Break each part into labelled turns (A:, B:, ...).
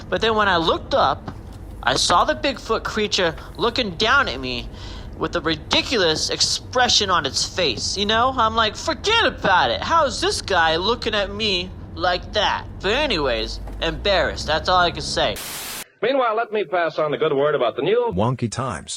A: But then when I looked up, I saw the Bigfoot creature looking down at me with a ridiculous expression on its face. You know, I'm like, forget about it. How's this guy looking at me like that? But anyways, embarrassed. That's all I can say.
B: Meanwhile, let me pass on the good word about the new
C: Wonky Times.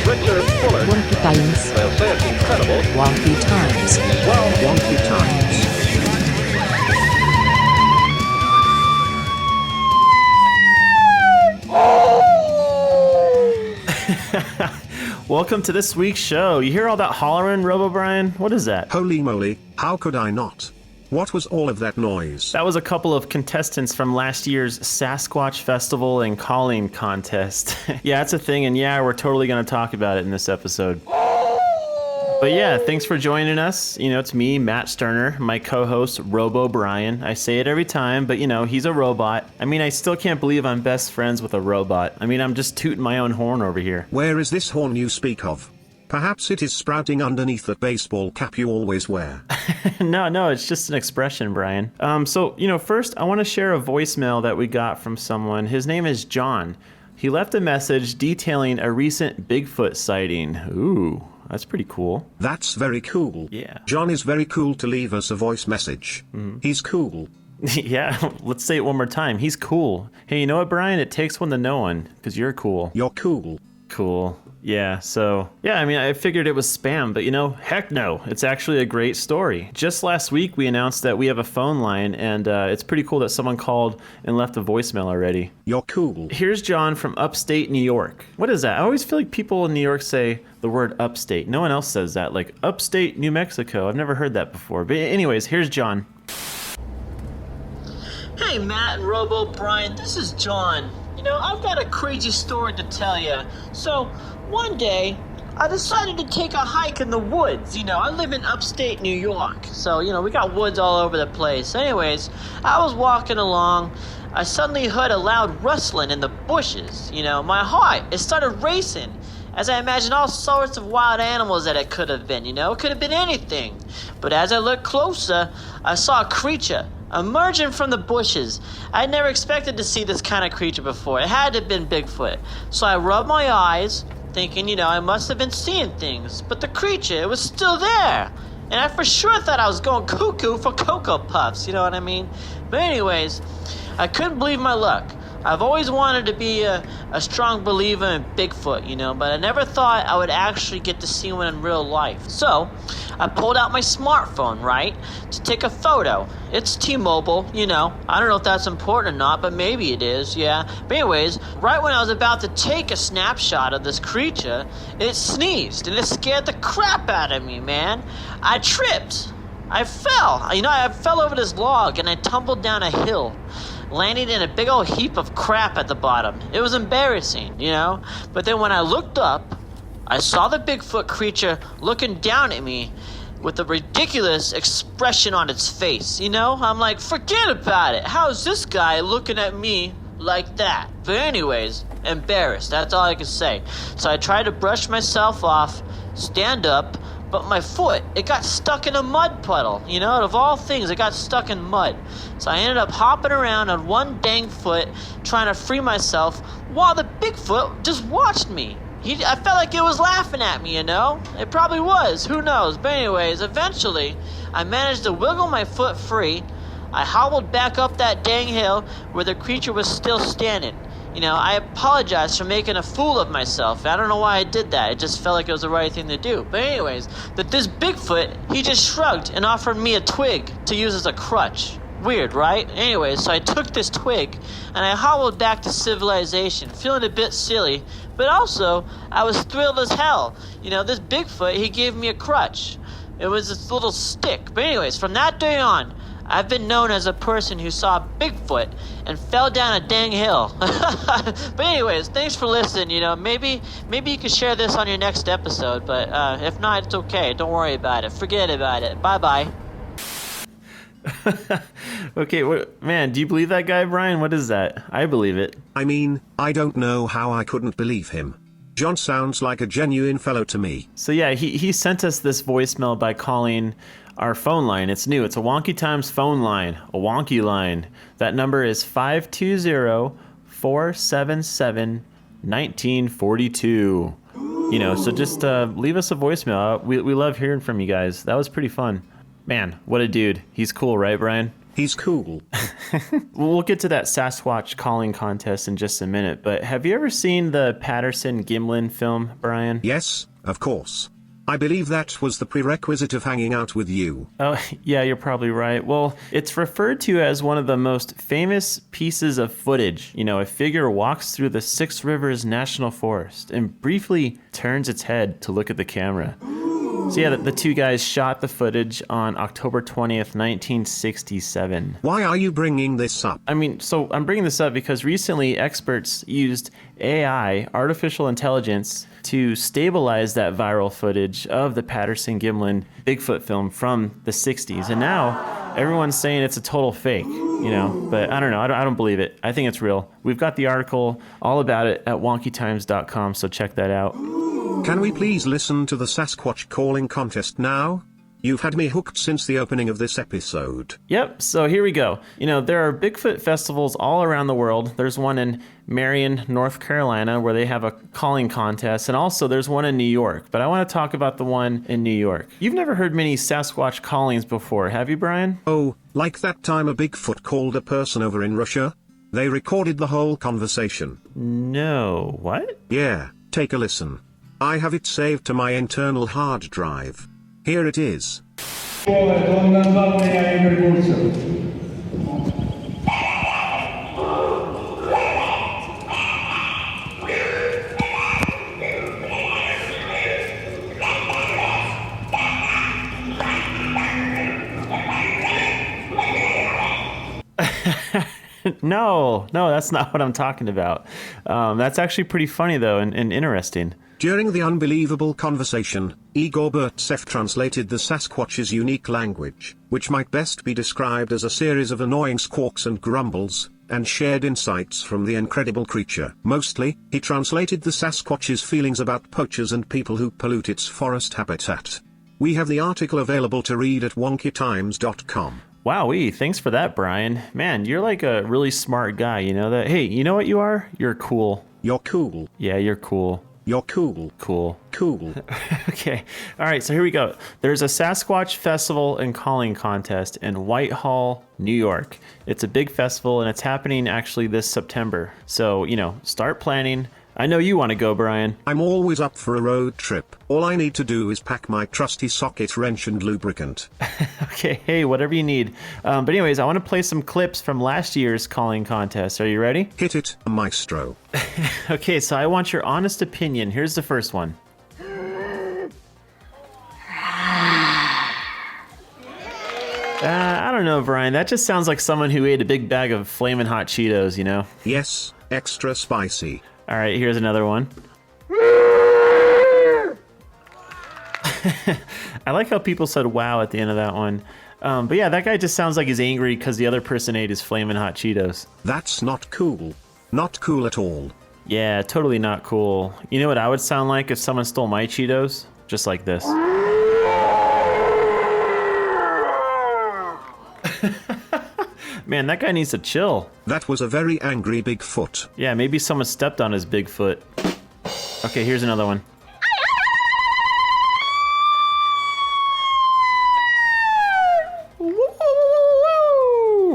B: Richard Fuller.
D: Wonky Times.
B: They'll say it's incredible.
D: Wonky Times.
B: Well,
D: Wonky Times.
E: Welcome to this week's show. You hear all that hollering, Robo Brian? What is that?
F: Holy moly, how could I not? What was all of that noise?
E: That was a couple of contestants from last year's Sasquatch Festival and Calling Contest. Yeah, it's a thing, and yeah, we're totally going to talk about it in this episode. But yeah, thanks for joining us. You know, it's me, Matt Sterner, my co-host, Robo Brian. I say it every time, but you know, he's a robot. I mean, I still can't believe I'm best friends with a robot. I mean, I'm just tooting my own horn over here.
F: Where is this horn you speak of? Perhaps it is sprouting underneath that baseball cap you always wear.
E: No, it's just an expression, Brian. So, you know, first, I want to share a voicemail that we got from someone. His name is John. He left a message detailing a recent Bigfoot sighting. Ooh. That's pretty cool.
F: That's very cool.
E: Yeah.
F: John is very cool to leave us a voice message. He's cool.
E: Yeah, let's say it one more time. He's cool. Hey, you know what, Brian? It takes one to know one, because you're cool.
F: You're cool.
E: Cool. Yeah, so, yeah, I mean, I figured it was spam, but you know, heck no. It's actually a great story. Just last week, we announced that we have a phone line, and it's pretty cool that someone called and left a voicemail already.
F: You're cool.
E: Here's John from upstate New York. What is that? I always feel like people in New York say the word upstate. No one else says that, like upstate New Mexico. I've never heard that before. But anyways, here's John.
A: Hey, Matt and Robo Brian, this is John. You know, I've got a crazy story to tell you. So, one day, I decided to take a hike in the woods. You know, I live in upstate New York. So, you know, we got woods all over the place. Anyways, I was walking along. I suddenly heard a loud rustling in the bushes. You know, my heart, it started racing as I imagined all sorts of wild animals that it could have been. You know, it could have been anything. But as I looked closer, I saw a creature emerging from the bushes. I never expected to see this kind of creature before. It had to have been Bigfoot. So I rubbed my eyes, thinking, you know, I must have been seeing things. But the creature, it was still there. And I for sure thought I was going cuckoo for Cocoa Puffs, you know what I mean? But anyways, I couldn't believe my luck. I've always wanted to be a strong believer in Bigfoot, you know, but I never thought I would actually get to see one in real life. So, I pulled out my smartphone, right, to take a photo. It's T-Mobile, you know. I don't know if that's important or not, but maybe it is, yeah. But anyways, right when I was about to take a snapshot of this creature, it sneezed, and it scared the crap out of me, man. I tripped. I fell. You know, I fell over this log, and I tumbled down a hill, landing in a big old heap of crap at the bottom. It was embarrassing, you know? But then when I looked up, I saw the Bigfoot creature looking down at me with a ridiculous expression on its face, you know? I'm like, forget about it. How's this guy looking at me like that? But anyways, embarrassed. That's all I can say. So I tried to brush myself off, stand up, but my foot, it got stuck in a mud puddle. You know, out of all things, it got stuck in mud. So I ended up hopping around on one dang foot, trying to free myself, while the Bigfoot just watched me. I felt like it was laughing at me, you know? It probably was, who knows? But anyways, eventually, I managed to wiggle my foot free. I hobbled back up that dang hill where the creature was still standing. You know, I apologize for making a fool of myself. I don't know why I did that. It just felt like it was the right thing to do. But anyways, this Bigfoot, he just shrugged and offered me a twig to use as a crutch. Weird, right? Anyways, so I took this twig and I hobbled back to civilization, feeling a bit silly, but also I was thrilled as hell. You know, this Bigfoot, he gave me a crutch. It was this little stick. But anyways, from that day on, I've been known as a person who saw Bigfoot and fell down a dang hill. But anyways, thanks for listening. You know, maybe you could share this on your next episode, but if not, it's okay. Don't worry about it. Forget about it. Bye-bye.
E: Okay, man, do you believe that guy, Brian? What is that? I believe it.
F: I mean, I don't know how I couldn't believe him. John sounds like a genuine fellow to me.
E: So yeah, he sent us this voicemail by calling our phone line. It's new. It's a Wonky Times phone line, a wonky line. That number is 520-477-1942. You know, so just leave us a voicemail. We love hearing from you guys. That was pretty fun. Man, what a dude. He's cool, right, Brian?
F: He's cool.
E: We'll get to that Sasquatch calling contest in just a minute, but have you ever seen the Patterson-Gimlin film, Brian?
F: Yes, of course. I believe that was the prerequisite of hanging out with you.
E: Oh, yeah, you're probably right. Well, it's referred to as one of the most famous pieces of footage. You know, a figure walks through the Six Rivers National Forest and briefly turns its head to look at the camera. So yeah, the two guys shot the footage on October 20th, 1967.
F: Why are you bringing this up?
E: I mean, so I'm bringing this up because recently experts used AI, artificial intelligence, to stabilize that viral footage of the Patterson-Gimlin Bigfoot film from the 60s. And now everyone's saying it's a total fake, you know, but I don't know. I don't believe it. I think it's real. We've got the article all about it at wonkytimes.com, so check that out.
F: Can we please listen to the Sasquatch calling contest now? You've had me hooked since the opening of this episode.
E: Yep, so here we go. You know, there are Bigfoot festivals all around the world. There's one in Marion, North Carolina, where they have a calling contest, and also there's one in New York. But I want to talk about the one in New York. You've never heard many Sasquatch callings before, have you, Brian?
F: Oh, like that time a Bigfoot called a person over in Russia? They recorded the whole conversation.
E: No, what?
F: Yeah, take a listen. I have it saved to my internal hard drive. Here it is.
E: No, that's not what I'm talking about. That's actually pretty funny, though, and interesting.
F: During the unbelievable conversation, Igor Burtsev translated the Sasquatch's unique language, which might best be described as a series of annoying squawks and grumbles, and shared insights from the incredible creature. Mostly, he translated the Sasquatch's feelings about poachers and people who pollute its forest habitat. We have the article available to read at wonkytimes.com.
E: Wowee, thanks for that, Brian. Man, you're like a really smart guy, you know that? Hey, you know what you are? You're cool.
F: You're cool.
E: Yeah, you're cool.
F: You're cool.
E: Cool.
F: Cool.
E: Okay. All right, so here we go. There's a Sasquatch festival and calling contest in Whitehall, New York. It's a big festival, and it's happening actually this September. So, you know, start planning. I know you want to go, Brian.
F: I'm always up for a road trip. All I need to do is pack my trusty socket wrench and lubricant.
E: Okay, hey, whatever you need. But anyways, I want to play some clips from last year's calling contest. Are you ready?
F: Hit it, maestro.
E: Okay, so I want your honest opinion. Here's the first one. I don't know, Brian. That just sounds like someone who ate a big bag of Flamin' Hot Cheetos, you know?
F: Yes, extra spicy.
E: All right, here's another one. I like how people said wow at the end of that one. But yeah, that guy just sounds like he's angry because the other person ate his Flamin' Hot Cheetos.
F: That's not cool. Not cool at all.
E: Yeah, totally not cool. You know what I would sound like if someone stole my Cheetos? Just like this. Man, that guy needs to chill.
F: That was a very angry Bigfoot.
E: Yeah, maybe someone stepped on his Bigfoot. Okay, here's another one.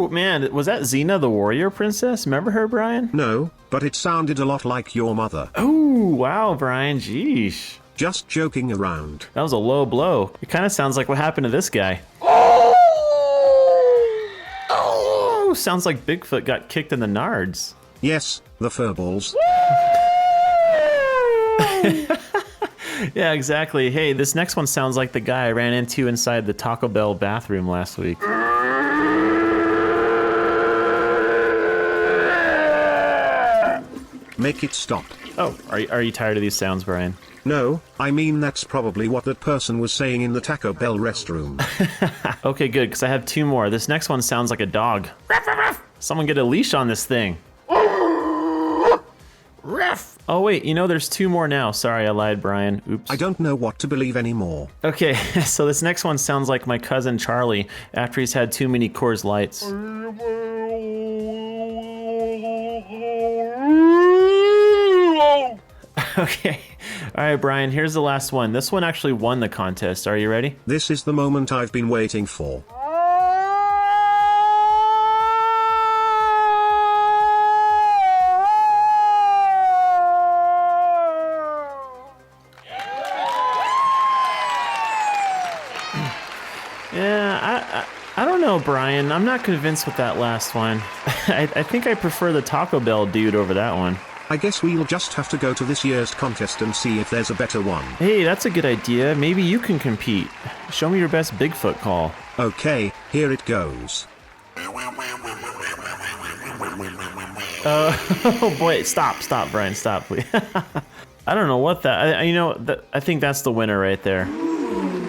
E: Man, was that Xena the warrior princess? Remember her, Brian?
F: No, but it sounded a lot like your mother.
E: Oh, wow, Brian, jeesh.
F: Just joking around.
E: That was a low blow. It kind of sounds like what happened to this guy. Sounds like Bigfoot got kicked in the nards.
F: Yes, the furballs.
E: Yeah, exactly. Hey, this next one sounds like the guy I ran into inside the Taco Bell bathroom last week.
F: Make it stop.
E: Oh, are you tired of these sounds, Brian?
F: No, I mean that's probably what that person was saying in the Taco Bell restroom.
E: Okay, good, because I have two more. This next one sounds like a dog. Someone get a leash on this thing. Ruff. Oh, wait, there's 2 more now. Sorry, I lied, Brian. Oops.
F: I don't know what to believe anymore.
E: Okay, so this next one sounds like my cousin Charlie after he's had too many Coors Lights. Okay. All right, Brian, here's the last one. This one actually won the contest. Are you ready?
F: This is the moment I've been waiting for.
E: Yeah, I don't know, Brian. I'm not convinced with that last one. I think I prefer the Taco Bell dude over that one.
F: I guess we'll just have to go to this year's contest and see if there's a better one.
E: Hey, that's a good idea. Maybe you can compete. Show me your best Bigfoot call.
F: Okay, here it goes.
E: Oh boy, stop, Brian, stop, please. I don't know what that. I think that's the winner right there.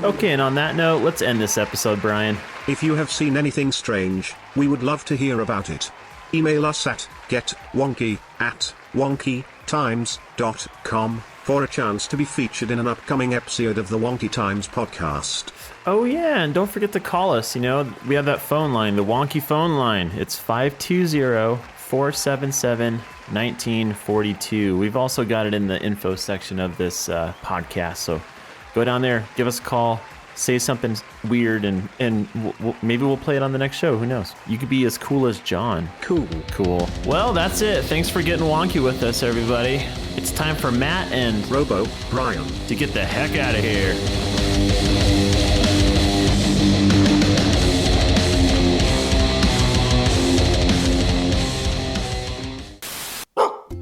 E: Okay, and on that note, let's end this episode, Brian.
F: If you have seen anything strange, we would love to hear about it. Email us at getwonky@wonkytimes.com for a chance to be featured in an upcoming episode of the Wonky Times podcast.
E: Oh yeah, and don't forget to call us. We have that phone line, the Wonky phone line. It's 520-477-1942. We've also got it in the info section of this podcast, so go down there, give us a call, say something weird, and maybe we'll play it on the next show. Who knows? You could be as cool as John.
F: Cool.
E: Well, that's it. Thanks for getting wonky with us, everybody. It's time for Matt and
F: Robo Brian
E: to get the heck out of here.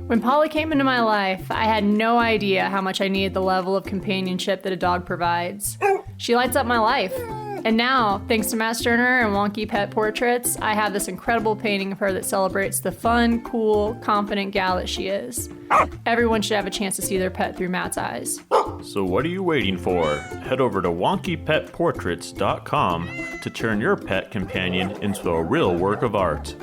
C: When Polly came into my life, I had no idea how much I needed the level of companionship that a dog provides. She lights up my life. And now, thanks to Matt Sterner and Wonky Pet Portraits, I have this incredible painting of her that celebrates the fun, cool, confident gal that she is. Everyone should have a chance to see their pet through Matt's eyes.
E: So what are you waiting for? Head over to wonkypetportraits.com to turn your pet companion into a real work of art.